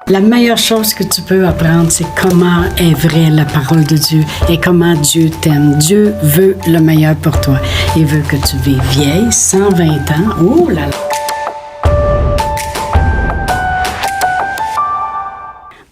La meilleure chose que tu peux apprendre, c'est comment est vraie la parole de Dieu et comment Dieu t'aime. Dieu veut le meilleur pour toi. Il veut que tu vives vieille, 120 ans. Oh là là!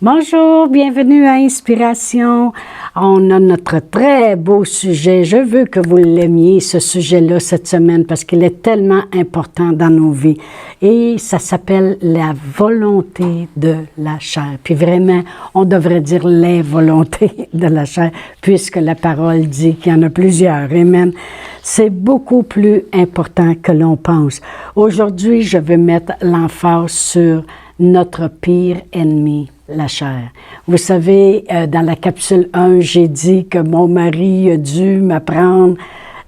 Bonjour, bienvenue à Inspiration. On a notre très beau sujet. Je veux que vous l'aimiez, ce sujet-là, cette semaine, parce qu'il est tellement important dans nos vies. Et ça s'appelle la volonté de la chair. Puis vraiment, on devrait dire les volontés de la chair, puisque la parole dit qu'il y en a plusieurs. Amen. C'est beaucoup plus important que l'on pense. Aujourd'hui, je veux mettre l'emphase sur notre pire ennemi, la chair. Vous savez, dans la capsule 1, j'ai dit que mon mari a dû m'apprendre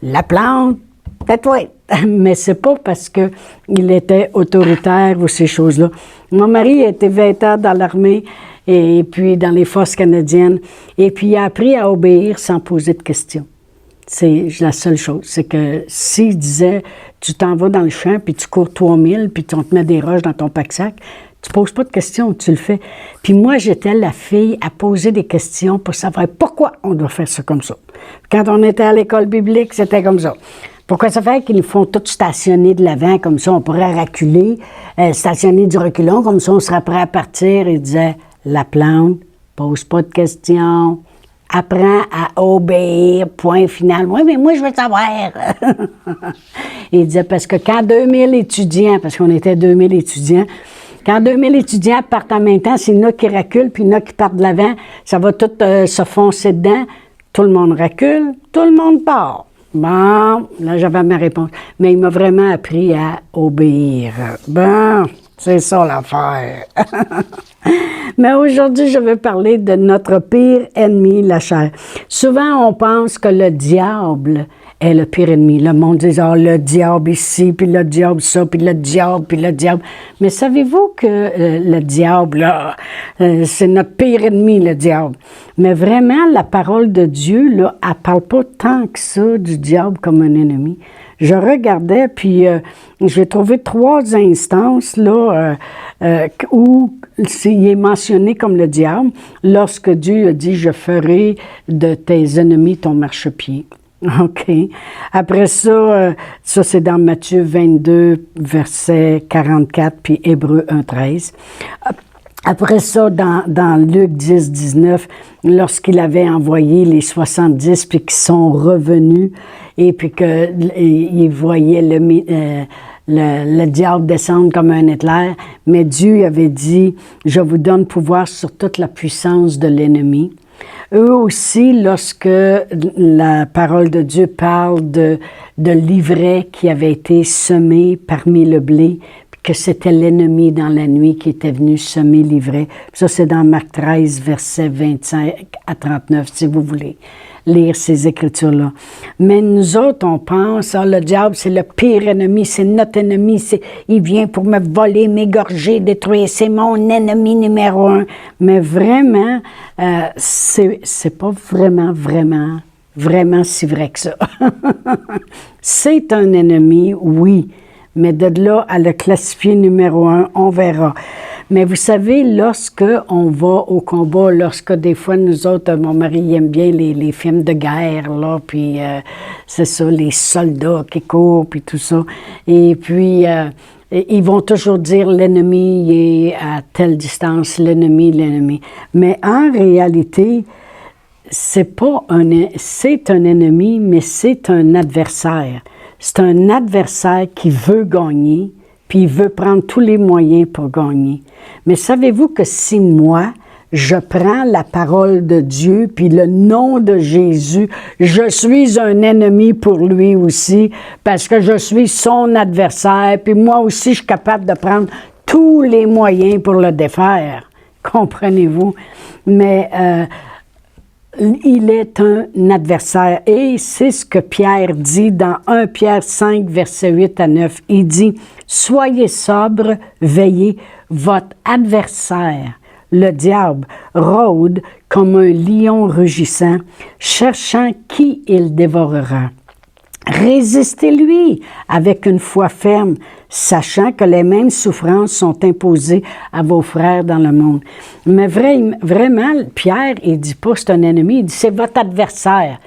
la plante, tais-toi. Mais c'est pas parce que il était autoritaire ou ces choses-là. Mon mari a été 20 ans dans l'armée et puis dans les forces canadiennes et puis il a appris à obéir sans poser de questions. C'est la seule chose. C'est que s'il disait, tu t'en vas dans le champ, puis tu cours 3000, puis on te met des roches dans ton pack-sac, tu poses pas de questions, tu le fais. Puis moi, j'étais la fille à poser des questions pour savoir pourquoi on doit faire ça comme ça. Quand on était à l'école biblique, c'était comme ça. Pourquoi ça fait qu'ils font tout stationner de l'avant, comme ça on pourrait reculer, stationner du reculon, comme ça on serait prêt à partir. Il disait, la plante, pose pas de questions. Apprends à obéir, point final. Oui, mais moi, je veux savoir. Il disait, parce que quand 2000 étudiants, parce qu'on était 2000 étudiants, quand 2000 étudiants partent en même temps, c'est il y en a qui reculent, puis il y en a qui partent de l'avant, ça va tout se foncer dedans. Tout le monde recule, tout le monde part. Bon, là, j'avais ma réponse. Mais il m'a vraiment appris à obéir. Bon, c'est ça l'affaire. Mais aujourd'hui, je veux parler de notre pire ennemi, la chair. Souvent, on pense que le diable est le pire ennemi. Le monde dit, oh, le diable ici, puis le diable ça, puis le diable, puis le diable. Mais savez-vous que le diable, là, c'est notre pire ennemi, le diable. Mais vraiment, la parole de Dieu, là, elle parle pas tant que ça du diable comme un ennemi. Je regardais, puis j'ai trouvé 3 instances là, où il est mentionné comme le diable, lorsque Dieu a dit « Je ferai de tes ennemis ton marchepied ». OK. Après ça, ça c'est dans Matthieu 22, verset 44, puis Hébreux 1, 13. Après ça, dans Luc 10, 19, lorsqu'il avait envoyé les 70, puis qu'ils sont revenus, et puis qu'il voyait le diable descendre comme un éclair, mais Dieu avait dit, « Je vous donne pouvoir sur toute la puissance de l'ennemi ». Eux aussi, lorsque la parole de Dieu parle de l'ivraie qui avait été semé parmi le blé, que c'était l'ennemi dans la nuit qui était venu semer l'ivraie. Ça, c'est dans Marc 13, versets 25 à 39, si vous voulez lire ces écritures-là. Mais nous autres, on pense, oh, le diable, c'est le pire ennemi, c'est notre ennemi, il vient pour me voler, m'égorger, détruire, c'est mon ennemi numéro 1. Mais vraiment, c'est pas vraiment si vrai que ça. C'est un ennemi, oui, mais de là à le classifier numéro 1, on verra. Mais vous savez, lorsque on va au combat, lorsque des fois, nous autres, mon mari il aime bien les films de guerre, là, puis c'est ça, les soldats qui courent, puis tout ça. Et puis, ils vont toujours dire l'ennemi est à telle distance, l'ennemi. Mais en réalité, c'est un ennemi, mais c'est un adversaire. C'est un adversaire qui veut gagner, puis il veut prendre tous les moyens pour gagner. Mais savez-vous que si moi, je prends la parole de Dieu, puis le nom de Jésus, je suis un ennemi pour lui aussi, parce que je suis son adversaire, puis moi aussi, je suis capable de prendre tous les moyens pour le défaire. Comprenez-vous? Mais il est un adversaire. Et c'est ce que Pierre dit dans 1 Pierre 5, versets 8 à 9. Il dit, « Soyez sobres, veillez, votre adversaire, le diable, rôde comme un lion rugissant, cherchant qui il dévorera. Résistez-lui avec une foi ferme, sachant que les mêmes souffrances sont imposées à vos frères dans le monde. Mais vraiment, Pierre, il dit pas c'est un ennemi, il dit c'est votre adversaire.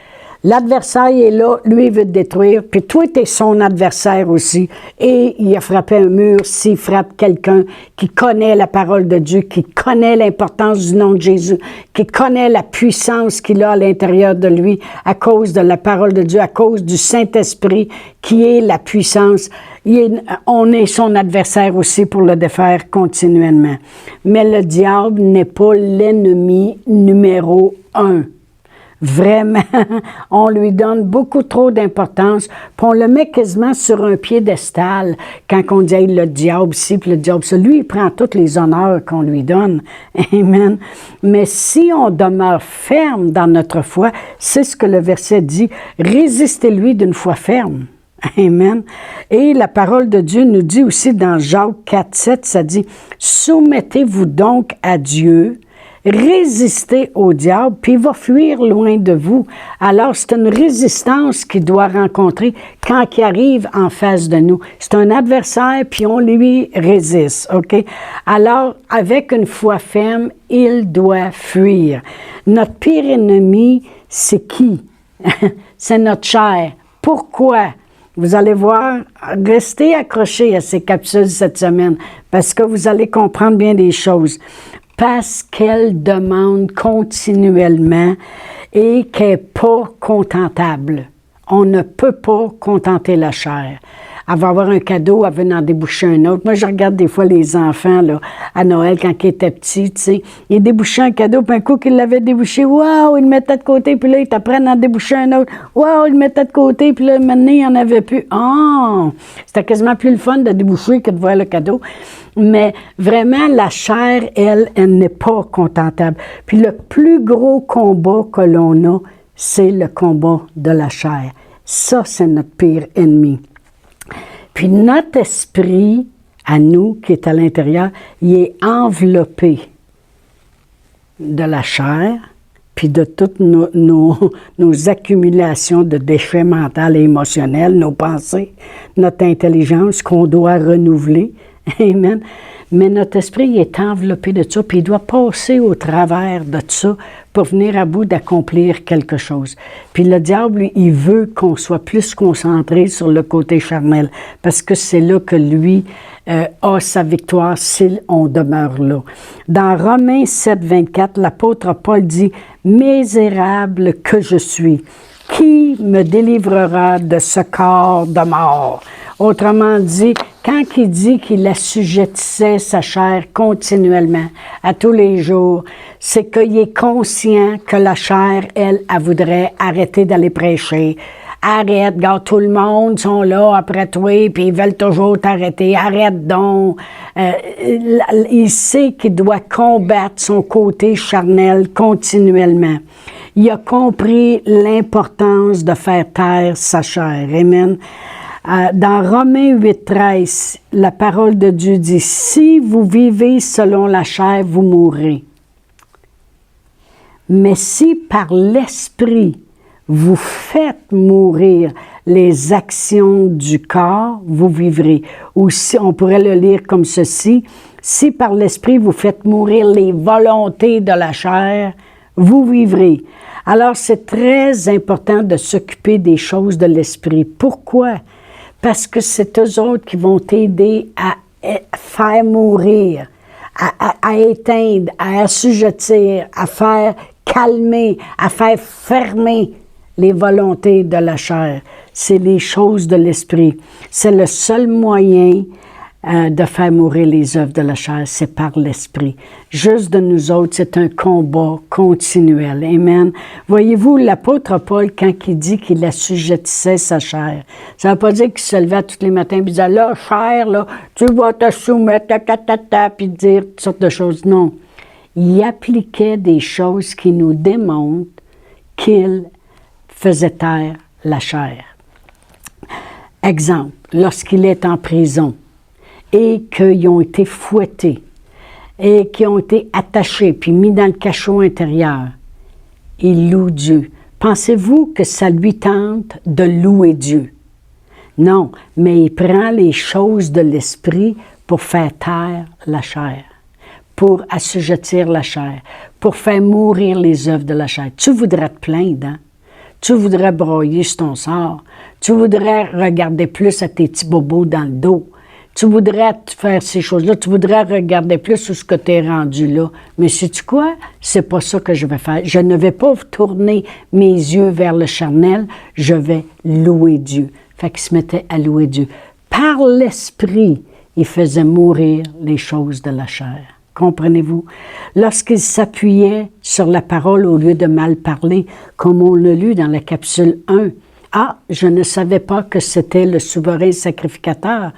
L'adversaire est là, lui, il veut te détruire, puis toi, tu es son adversaire aussi. Et il a frappé un mur s'il frappe quelqu'un qui connaît la parole de Dieu, qui connaît l'importance du nom de Jésus, qui connaît la puissance qu'il a à l'intérieur de lui à cause de la parole de Dieu, à cause du Saint-Esprit qui est la puissance. On est son adversaire aussi pour le défaire continuellement. Mais le diable n'est pas l'ennemi numéro 1. Vraiment, on lui donne beaucoup trop d'importance, puis on le met quasiment sur un piédestal quand on dit hey, le diable ci, puis le diable ça. Lui, il prend tous les honneurs qu'on lui donne. Amen. Mais si on demeure ferme dans notre foi, c'est ce que le verset dit, résistez-lui d'une foi ferme. Amen. Et la parole de Dieu nous dit aussi dans Jacques 4, 7, ça dit « Soumettez-vous donc à Dieu, résistez au diable, puis il va fuir loin de vous. » Alors, c'est une résistance qu'il doit rencontrer quand il arrive en face de nous. C'est un adversaire, puis on lui résiste, OK? Alors, avec une foi ferme, il doit fuir. Notre pire ennemi, c'est qui? C'est notre chair. Pourquoi? Vous allez voir, restez accrochés à ces capsules cette semaine, parce que vous allez comprendre bien des choses. Parce qu'elle demande continuellement et qu'elle n'est pas contentable. On ne peut pas contenter la chair. Elle va avoir un cadeau, elle veut en déboucher un autre. Moi, je regarde des fois les enfants là, à Noël, quand ils étaient petits, tu sais. Ils débouchaient un cadeau, puis un coup qu'ils l'avaient débouché, waouh, ils le mettaient de côté, puis là, ils t'apprennent à en déboucher un autre. Waouh, ils le mettaient de côté, puis là, maintenant, il n'y en avait plus. Oh! C'était quasiment plus le fun de déboucher que de voir le cadeau. Mais vraiment, la chair, elle n'est pas contentable. Puis le plus gros combat que l'on a, c'est le combat de la chair. Ça, c'est notre pire ennemi. Puis notre esprit, à nous, qui est à l'intérieur, il est enveloppé de la chair, puis de toutes nos accumulations de déchets mentaux et émotionnels, nos pensées, notre intelligence qu'on doit renouveler. Amen. Mais notre esprit il est enveloppé de ça, puis il doit passer au travers de ça pour venir à bout d'accomplir quelque chose. Puis le diable, lui, il veut qu'on soit plus concentré sur le côté charnel, parce que c'est là que lui a sa victoire si on demeure là. Dans Romains 7, 24, l'apôtre Paul dit « Misérable que je suis, qui me délivrera de ce corps de mort? » Autrement dit, quand il dit qu'il assujettissait sa chair continuellement, à tous les jours, c'est qu'il est conscient que la chair, elle voudrait arrêter d'aller prêcher. Arrête, regarde, tout le monde sont là après toi, puis ils veulent toujours t'arrêter. Arrête donc. Il sait qu'il doit combattre son côté charnel continuellement. Il a compris l'importance de faire taire sa chair. Amen. Dans Romains 8, 13, la parole de Dieu dit « Si vous vivez selon la chair, vous mourrez. Mais si par l'Esprit, vous faites mourir les actions du corps, vous vivrez. » Ou si on pourrait le lire comme ceci, « Si par l'Esprit, vous faites mourir les volontés de la chair, vous vivrez. » Alors, c'est très important de s'occuper des choses de l'Esprit. Pourquoi? Parce que c'est eux autres qui vont t'aider à faire mourir, à éteindre, à assujettir, à faire calmer, à faire fermer les volontés de la chair. C'est les choses de l'esprit. C'est le seul moyen de faire mourir les œuvres de la chair, c'est par l'esprit. Juste de nous autres, c'est un combat continuel. Amen. Voyez-vous, l'apôtre Paul, quand il dit qu'il assujettissait sa chair, ça ne veut pas dire qu'il se levait tous les matins et disait, là, chair, là, tu vas te soumettre, puis dire toutes sortes de choses. Non. Il appliquait des choses qui nous démontrent qu'il faisait taire la chair. Exemple, lorsqu'il est en prison, et qu'ils ont été fouettés, et qu'ils ont été attachés, puis mis dans le cachot intérieur. Il loue Dieu. Pensez-vous que ça lui tente de louer Dieu? Non, mais il prend les choses de l'esprit pour faire taire la chair, pour assujettir la chair, pour faire mourir les œuvres de la chair. Tu voudrais te plaindre, hein? Tu voudrais broyer sur ton sort. Tu voudrais regarder plus à tes petits bobos dans le dos. Tu voudrais faire ces choses-là. Tu voudrais regarder plus sur ce que tu es rendu là. Mais sais-tu quoi? C'est pas ça que je vais faire. Je ne vais pas tourner mes yeux vers le charnel. Je vais louer Dieu. Fait qu'il se mettait à louer Dieu. Par l'esprit, il faisait mourir les choses de la chair. Comprenez-vous? Lorsqu'il s'appuyait sur la parole au lieu de mal parler, comme on l'a lu dans la capsule 1. Ah, je ne savais pas que c'était le souverain sacrificateur.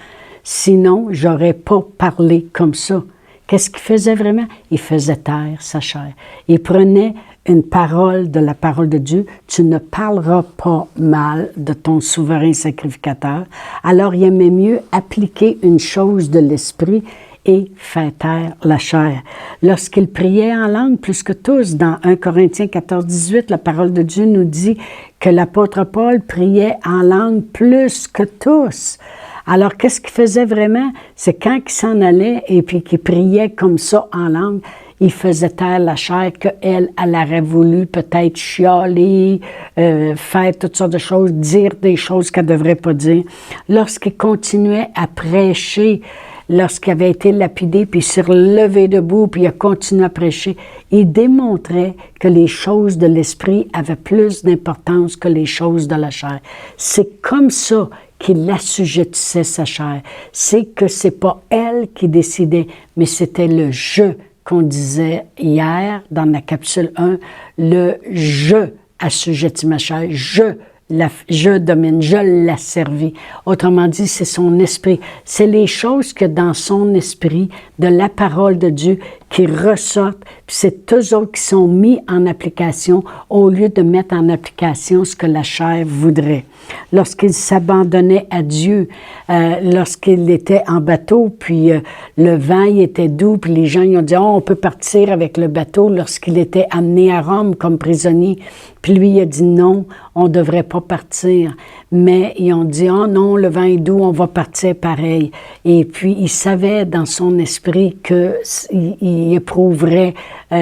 Sinon, j'aurais pas parlé comme ça. Qu'est-ce qu'il faisait vraiment? Il faisait taire sa chair. Il prenait une parole de la parole de Dieu. Tu ne parleras pas mal de ton souverain sacrificateur. Alors, il aimait mieux appliquer une chose de l'esprit et faire taire la chair. Lorsqu'il priait en langue plus que tous, dans 1 Corinthiens 14, 18, la parole de Dieu nous dit que l'apôtre Paul priait en langue plus que tous. Alors, qu'est-ce qu'il faisait vraiment? C'est quand il s'en allait et puis qu'il priait comme ça en langue, il faisait taire la chair qu'elle, elle aurait voulu peut-être chialer, faire toutes sortes de choses, dire des choses qu'elle ne devrait pas dire. Lorsqu'il continuait à prêcher, lorsqu'il avait été lapidé, puis il s'est relevé debout, puis il a continué à prêcher, il démontrait que les choses de l'esprit avaient plus d'importance que les choses de la chair. C'est comme ça qu'il assujettissait sa chair. C'est que c'est pas elle qui décidait, mais c'était le « je » qu'on disait hier dans la capsule 1, le « je » assujettit ma chair, je domine, je l'asservis. Autrement dit, c'est son esprit. C'est les choses que dans son esprit, de la parole de Dieu, qui ressortent, puis c'est eux autres qui sont mis en application au lieu de mettre en application ce que la chair voudrait. Lorsqu'il s'abandonnait à Dieu, lorsqu'il était en bateau, puis le vent il était doux, puis les gens ils ont dit « Oh, on peut partir avec le bateau » lorsqu'il était amené à Rome comme prisonnier. Puis lui, il a dit « Non, on ne devrait pas partir. » Mais ils ont dit « Oh non, le vent est doux, on va partir pareil. » Et puis, il savait dans son esprit qu'il éprouverait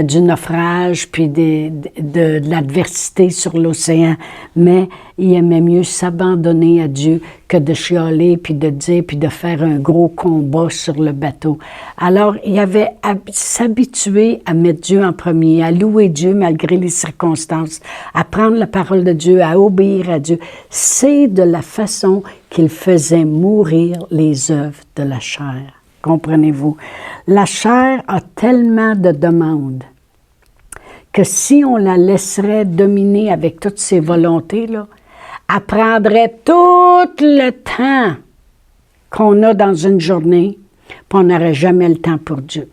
du naufrage puis de l'adversité sur l'océan. Mais il aimait mieux s'abandonner à Dieu que de chialer, puis de dire, puis de faire un gros combat sur le bateau. Alors, il avait s'habituer à mettre Dieu en premier, à louer Dieu malgré les circonstances, à prendre la parole de Dieu, à obéir à Dieu. C'est de la façon qu'il faisait mourir les œuvres de la chair. Comprenez-vous? La chair a tellement de demandes que si on la laisserait dominer avec toutes ses volontés, là, elle prendrait tout le temps qu'on a dans une journée, puis on n'aurait jamais le temps pour Dieu.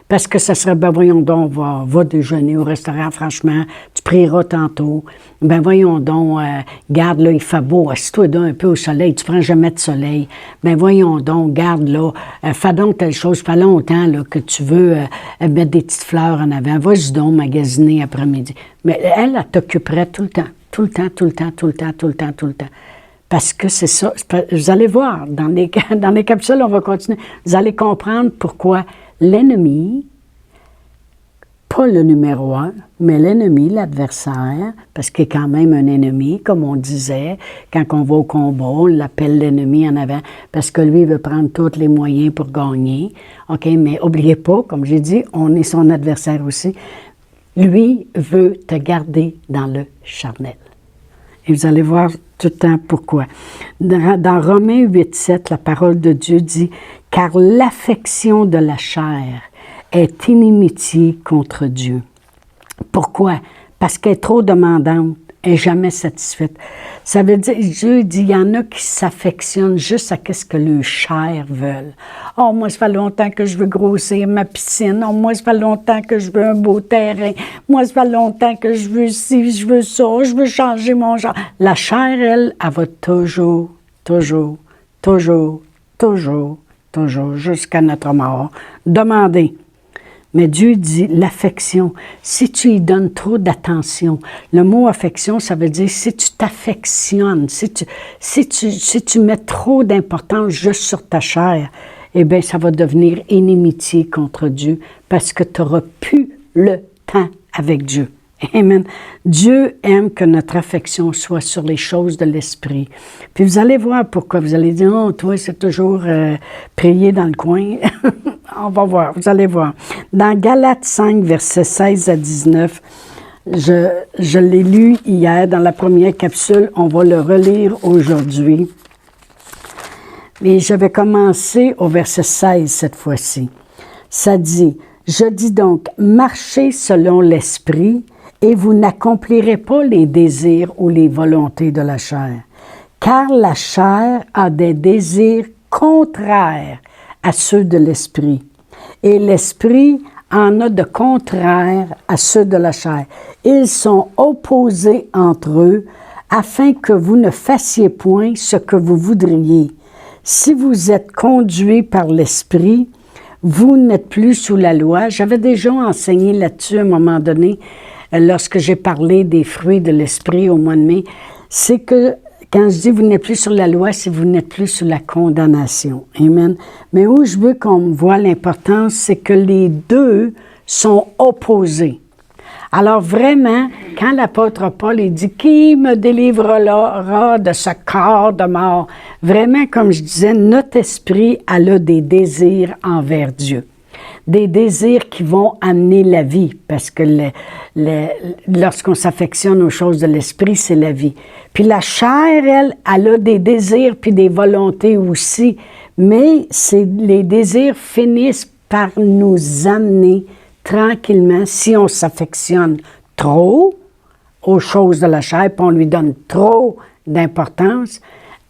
Parce que ça serait, ben voyons donc, va déjeuner au restaurant, franchement, tu prieras tantôt. Ben voyons donc, garde là, il fait beau, assis-toi donc un peu au soleil, tu prends jamais de soleil. Ben voyons donc, garde là, fais donc telle chose, fait longtemps là, que tu veux mettre des petites fleurs en avant, vas-y donc magasiner après-midi. Mais elle t'occuperait tout le temps, tout le temps, tout le temps, tout le temps, tout le temps, tout le temps. Parce que c'est ça, vous allez voir, dans les capsules, on va continuer, vous allez comprendre pourquoi l'ennemi, pas le numéro 1, mais l'ennemi, l'adversaire, parce qu'il est quand même un ennemi, comme on disait, quand on va au combat, on l'appelle l'ennemi en avant, parce que lui, il veut prendre tous les moyens pour gagner. OK, mais n'oubliez pas, comme j'ai dit, on est son adversaire aussi. Lui veut te garder dans le charnel. Et vous allez voir tout le temps pourquoi. Dans Romains 8,7, la parole de Dieu dit « Car l'affection de la chair est inimitié contre Dieu. » Pourquoi? Parce qu'elle est trop demandante, elle n'est jamais satisfaite. Ça veut dire, Dieu dit, il y en a qui s'affectionnent juste à ce que leurs chairs veulent. « Oh, moi, ça fait longtemps que je veux grossir ma piscine. Oh, moi, ça fait longtemps que je veux un beau terrain. Moi, ça fait longtemps que je veux ci, je veux ça, je veux changer mon genre. » La chair, elle va toujours, jusqu'à notre mort, demander. Mais Dieu dit l'affection. Si tu y donnes trop d'attention, le mot affection, ça veut dire si tu t'affectionnes, si tu mets trop d'importance juste sur ta chair, eh bien, ça va devenir inimitié contre Dieu parce que tu n'auras plus le temps avec Dieu. Amen. Dieu aime que notre affection soit sur les choses de l'esprit. Puis vous allez voir pourquoi. Vous allez dire, oh, toi, c'est toujours prier dans le coin. On va voir, vous allez voir. Dans Galates 5, versets 16 à 19, je l'ai lu hier dans la première capsule. On va le relire aujourd'hui. Mais j'avais commencé au verset 16 cette fois-ci. Ça dit, « Je dis donc, marchez selon l'esprit, et vous n'accomplirez pas les désirs ou les volontés de la chair. Car la chair a des désirs contraires à ceux de l'esprit, et l'esprit en a de contraires à ceux de la chair. Ils sont opposés entre eux, afin que vous ne fassiez point ce que vous voudriez. Si vous êtes conduits par l'esprit, vous n'êtes plus sous la loi. » J'avais déjà enseigné là-dessus à un moment donné, lorsque j'ai parlé des fruits de l'esprit au mois de mai. C'est que quand je dis vous n'êtes plus sur la loi, c'est vous n'êtes plus sous la condamnation. Amen. Mais où je veux qu'on voit l'importance, c'est que les deux sont opposés. Alors vraiment, quand l'apôtre Paul il dit « Qui me délivrera de ce corps de mort? » Vraiment, comme je disais, notre esprit a des désirs envers Dieu. Des désirs qui vont amener la vie, parce que lorsqu'on s'affectionne aux choses de l'esprit, c'est la vie. Puis la chair, elle a des désirs puis des volontés aussi, mais les désirs finissent par nous amener tranquillement, si on s'affectionne trop aux choses de la chair, puis on lui donne trop d'importance,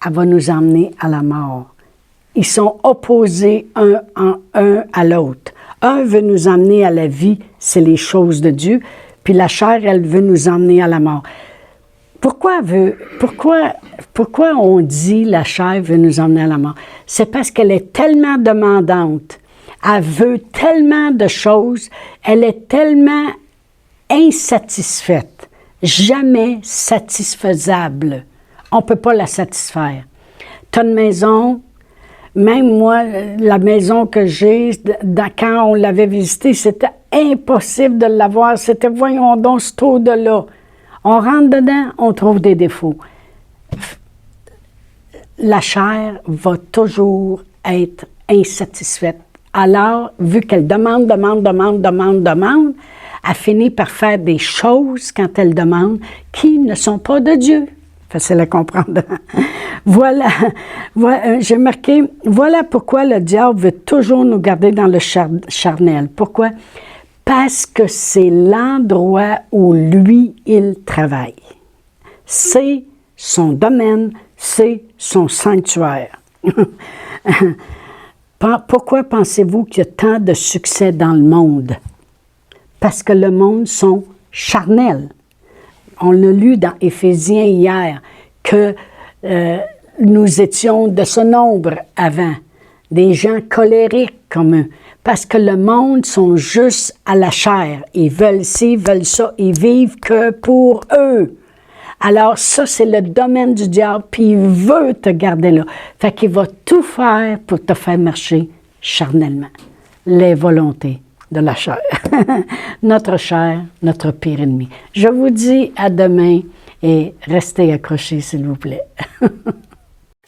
elle va nous emmener à la mort. Ils sont opposés un à l'autre. Un veut nous emmener à la vie, c'est les choses de Dieu, puis la chair, elle veut nous emmener à la mort. Pourquoi on dit la chair veut nous emmener à la mort? C'est parce qu'elle est tellement demandante. Elle veut tellement de choses, elle est tellement insatisfaite, jamais satisfaisable. On ne peut pas la satisfaire. Tu as une maison, même moi, la maison que j'ai, quand on l'avait visitée, c'était impossible de l'avoir. C'était, voyons donc, ce trou de là. On rentre dedans, on trouve des défauts. La chair va toujours être insatisfaite. Alors, vu qu'elle demande, elle finit par faire des choses, quand elle demande, qui ne sont pas de Dieu. Facile à comprendre. Voilà, j'ai marqué, voilà pourquoi le diable veut toujours nous garder dans le charnel. Pourquoi? Parce que c'est l'endroit où lui, il travaille. C'est son domaine, c'est son sanctuaire. Pourquoi pensez-vous qu'il y a tant de succès dans le monde? Parce que le monde sont charnels. On l'a lu dans Éphésiens hier, que nous étions de ce nombre avant, des gens colériques comme eux, parce que le monde sont juste à la chair. Ils veulent ci, veulent ça, ils vivent que pour eux. Alors ça, c'est le domaine du diable, puis il veut te garder là. Fait qu'il va tout faire pour te faire marcher charnellement. Les volontés de la chair. Notre chair, notre pire ennemi. Je vous dis à demain et restez accrochés, s'il vous plaît.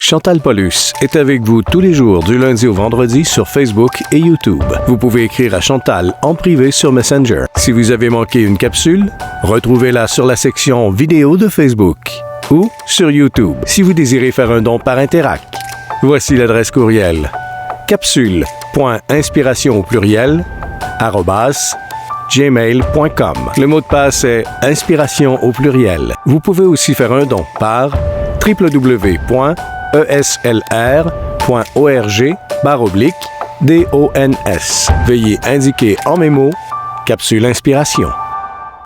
Chantal Paulus est avec vous tous les jours du lundi au vendredi sur Facebook et YouTube. Vous pouvez écrire à Chantal en privé sur Messenger. Si vous avez manqué une capsule, retrouvez-la sur la section vidéo de Facebook ou sur YouTube si vous désirez faire un don par Interact. Voici l'adresse courriel capsule.inspiration au pluriel @gmail.com. Le mot de passe est inspiration au pluriel. Vous pouvez aussi faire un don par www.eslr.org/DONS. Veuillez indiquer en mémo Capsule Inspiration.